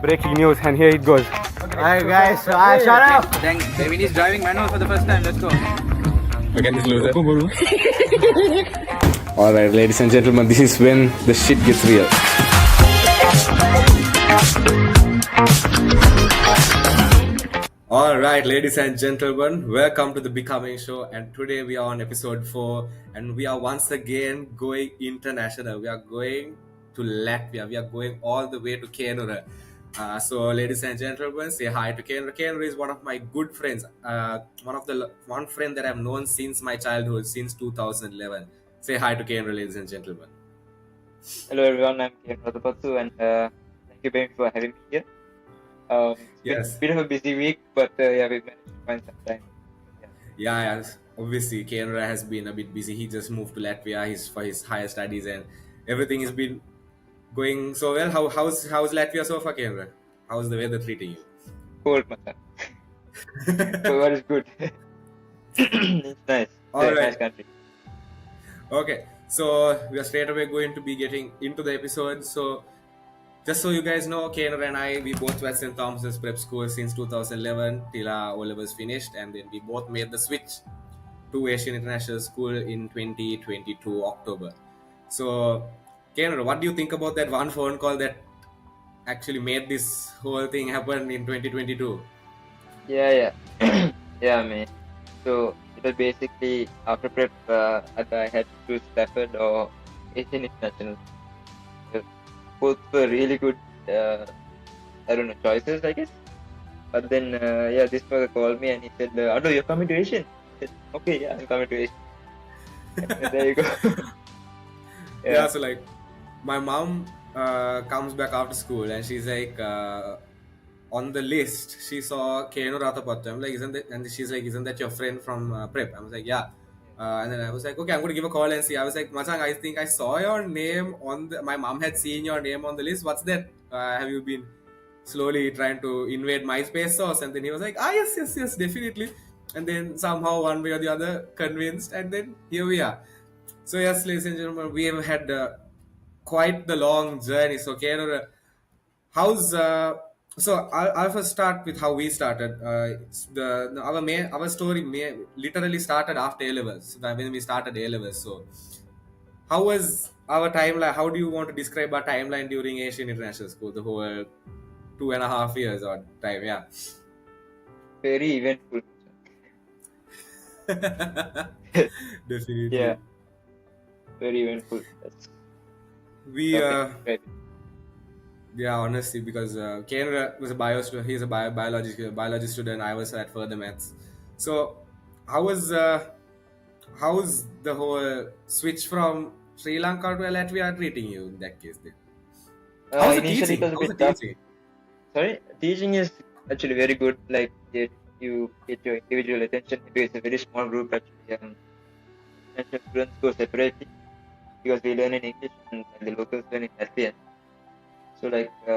Breaking news, and here it goes. Alright guys, shut up! Then Devin is driving manual for the first time. Let's go. Look at this loser. Alright, ladies and gentlemen, this is when the shit gets real. Alright, ladies and gentlemen, welcome to the Becoming Show, and today we are on episode 4, and we are once again going international. We are going to Latvia. We are going all the way to Kaynura. So, ladies and gentlemen, say hi to Kaynura. Kaynura is one of my good friends. One friend that I've known since my childhood, since 2011. Say hi to Kaynura, ladies and gentlemen. Hello everyone, I'm Kaynura, and thank you very much for having me here. It's been a bit of a busy week, but we managed to find some time. Yeah. Obviously, Kaynura has been a bit busy. He just moved to Latvia for his higher studies, and everything has been going so well. How's Latvia so far, Kaynura? How's the weather treating you? Cold, man. So what is good? It's nice. All It's a right. nice country. Okay, so we are straight away going to be getting into the episode. So, just so you guys know, Kaynura and I, we both were at St. Thomas's Prep School since 2011 till our O-levels finished, and then we both made the switch to Asian International School in 2022 October. So, Kaynura, what do you think about that one phone call that actually made this whole thing happen in 2022? Yeah. Yeah, man. So it was basically after prep, I had to choose Stafford or Asian International. Both were really good, choices, I guess. But then, this brother called me and he said, Ado, you're coming to Asian? I said, okay, yeah, I'm coming to Asian. And there you go. Yeah, so like, my mom comes back after school and she's like, on the list, she saw Kaynura. I'm like, she's like, isn't that your friend from prep? I was like, yeah. And then I was like, okay, I'm going to give a call and see. I was like, Machang, I think I saw your name my mom had seen your name on the list. What's that? Have you been slowly trying to invade MySpace source? And then he was like, yes, definitely. And then somehow one way or the other convinced, and then here we are. So yes, ladies and gentlemen, we have had quite the long journey. So Kaynura, how's so I'll first start with how we started. Our story literally started after A-levels, when we started A-levels. So how was our timeline? How do you want to describe our timeline during Asian International School, the whole 2.5 years or time? Yeah. Very eventful. Definitely. Yeah. Very eventful. Yeah, honestly, because Kaynura was he's a biology student. I was at further maths. So, how's the whole switch from Sri Lanka to Latvia treating you in that case? Then, how's the Initially teaching? it was a How's bit the tough. teaching? Sorry, teaching is actually very good. Like you get your individual attention. It's a very small group actually. International students go separately because we learn in English and the locals learn in Latvian. So like we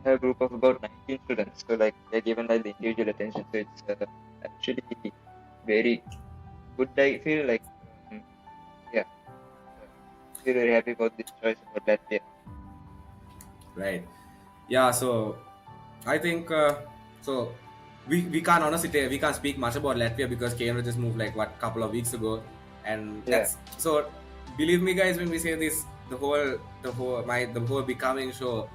have a group of about 19 students. So like they're given like the individual attention. So it's actually very good. I feel like feel very happy about this choice about Latvia. Right. Yeah. So, I think so. We can't honestly we can't speak much about Latvia because Kaynura just moved like couple of weeks ago, and that's so. Believe me, guys, when we say this, the whole Becoming Show,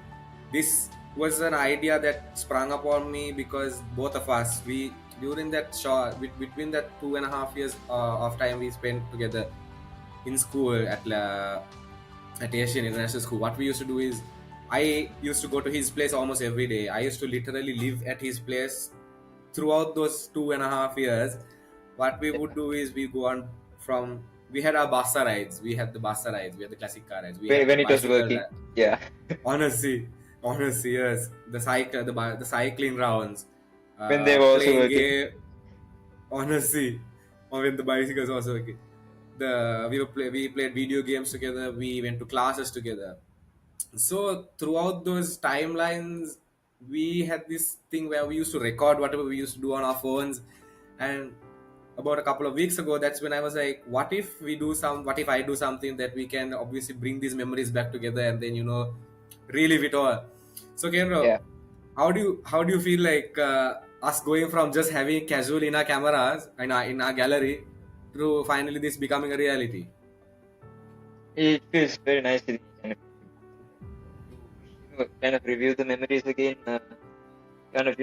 this was an idea that sprung upon me because both of us, during that between that 2.5 years of time we spent together in school at Asian International School, what we used to do is I used to go to his place almost every day. I used to literally live at his place throughout those 2.5 years. What we would do is we had our basa rides. We had the classic car rides. When it was working, yeah. Honestly, yes. The cycling rounds. When they were also working. Honestly, or when the bicycles also working. We played video games together. We went to classes together. So throughout those timelines, we had this thing where we used to record whatever we used to do on our phones. And about a couple of weeks ago, that's when I was like, what if I do something that we can obviously bring these memories back together and then relive it all. So Kaynura, how do you feel like us going from just having casual in our cameras in our gallery to finally this becoming a reality? It feels very nice to kind of, kind of review the memories again. Kind of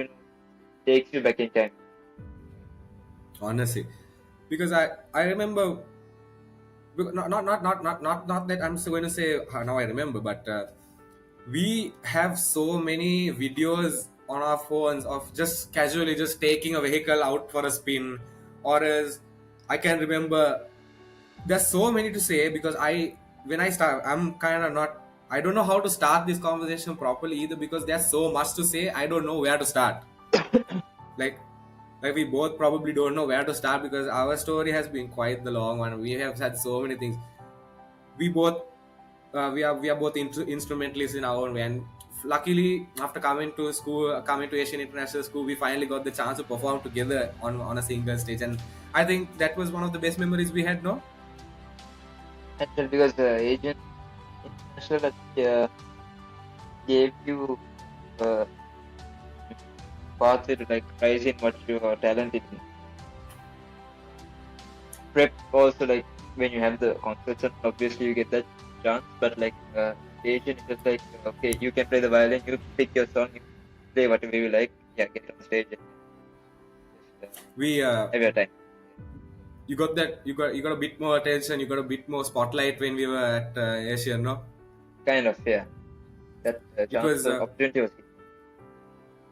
takes you back in time. Honestly, because I remember, not that I'm still going to say now I remember, but we have so many videos on our phones of just casually just taking a vehicle out for a spin, or as I can remember, there's so many to say because when I start, I'm kind of not, I don't know how to start this conversation properly either because there's so much to say, I don't know where to start. like like we both probably don't know where to start because our story has been quite the long one. We have had so many things. We both we are both instrumentalists in our own way, and luckily after coming to Asian International School, we finally got the chance to perform together on a single stage, and I think that was one of the best memories we had. No. And because the agent international gave you uh, path to like rise in what you are talented in. Prep also, like when you have the concerts and obviously you get that chance, but like agent is just like okay, you can play the violin, you pick your song, you play whatever you like, yeah, get on stage and just We have your time. you got a bit more attention, you got a bit more spotlight when we were at Asian, no? Kind of, yeah. That chance Because opportunity was given.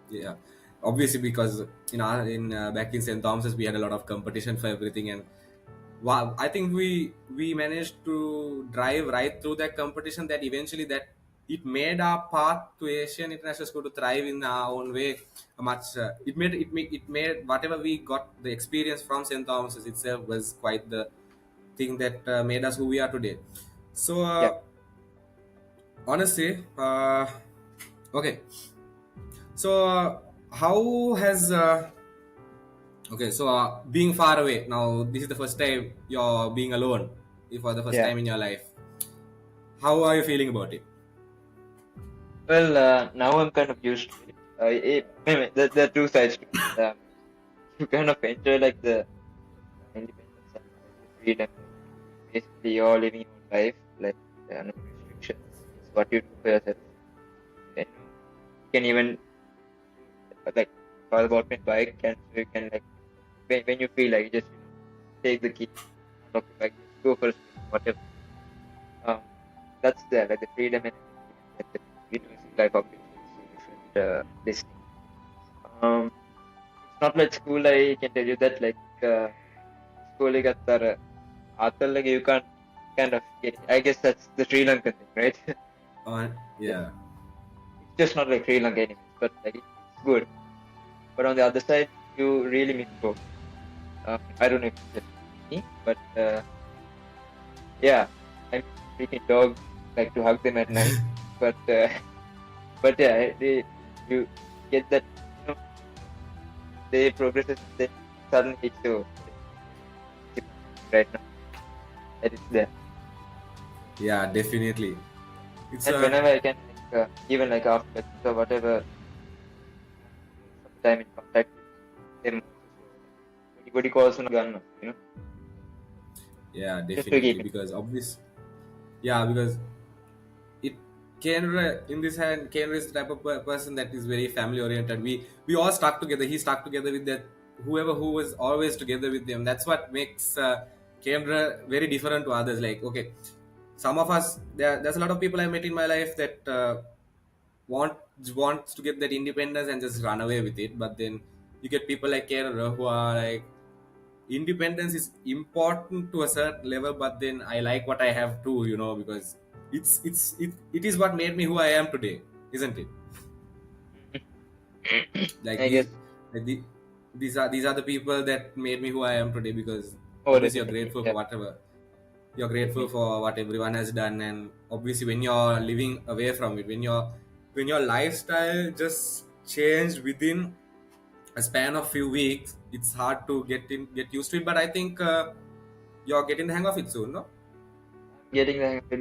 yeah, obviously because in back in St. Thomas's we had a lot of competition for everything, and wow, I think we managed to drive right through that competition that eventually that it made our path to Asian International School to thrive in our own way much. It made whatever we got the experience from St. Thomas's itself was quite the thing that made us who we are today. So Yeah. honestly, okay. So how has okay? So being far away now, this is the first time you're being alone for the first Yeah. time in your life. How are you feeling about it? Well, now I'm kind of used to it. Anyway, there are two sides to it. You kind of enjoy like the independence and like the freedom. Like, basically, you're living your own life. Like there are no restrictions. It's what you do for yourself. You can even like call about my bike, and so you can like when you feel like you just take the key, unlock the bike, just go for a spin, whatever. Um, that's there, like the freedom and everything. Like the individualistic life obviously is so different. This thing. It's not like school. I can tell you that like school you got that like you can't kind of get. I guess that's the Sri Lankan thing, right? Yeah. It's just not like Sri Lanka anyways, but like it's good. But on the other side, you really miss home. I don't know if it's just me, but yeah, I'm freaking dogs like to hug them at night. But yeah, you get that day progresses, then suddenly it's so right now that it's there. Yeah, definitely. It's And whenever I can, like, even like after lessons or whatever, sometime in contact with them. Anybody calls on a gun, yeah, just to keep definitely it. because obvious. Yeah, because it Kaynura in this hand, Kaynura is the type of person that is very family oriented. We all stuck together. He stuck together with that whoever who was always together with them. That's what makes Kaynura very different to others. Like okay, some of us there's a lot of people I met in my life that want wants to get that independence and just run away with it. But then you get people like Kaynura who are like independence is important to a certain level, but then I like what I have too, because it is what made me who I am today, isn't it? Like I guess. like the, these are the people that made me who I am today, because Oh, obviously you're definitely. grateful for Yeah. whatever you're grateful Definitely. for what everyone has done, and obviously when you're living away from it, when your lifestyle just changed within a span of few weeks, it's hard to get used to it, but I think you're getting the hang of it soon, no? Getting the hang of it.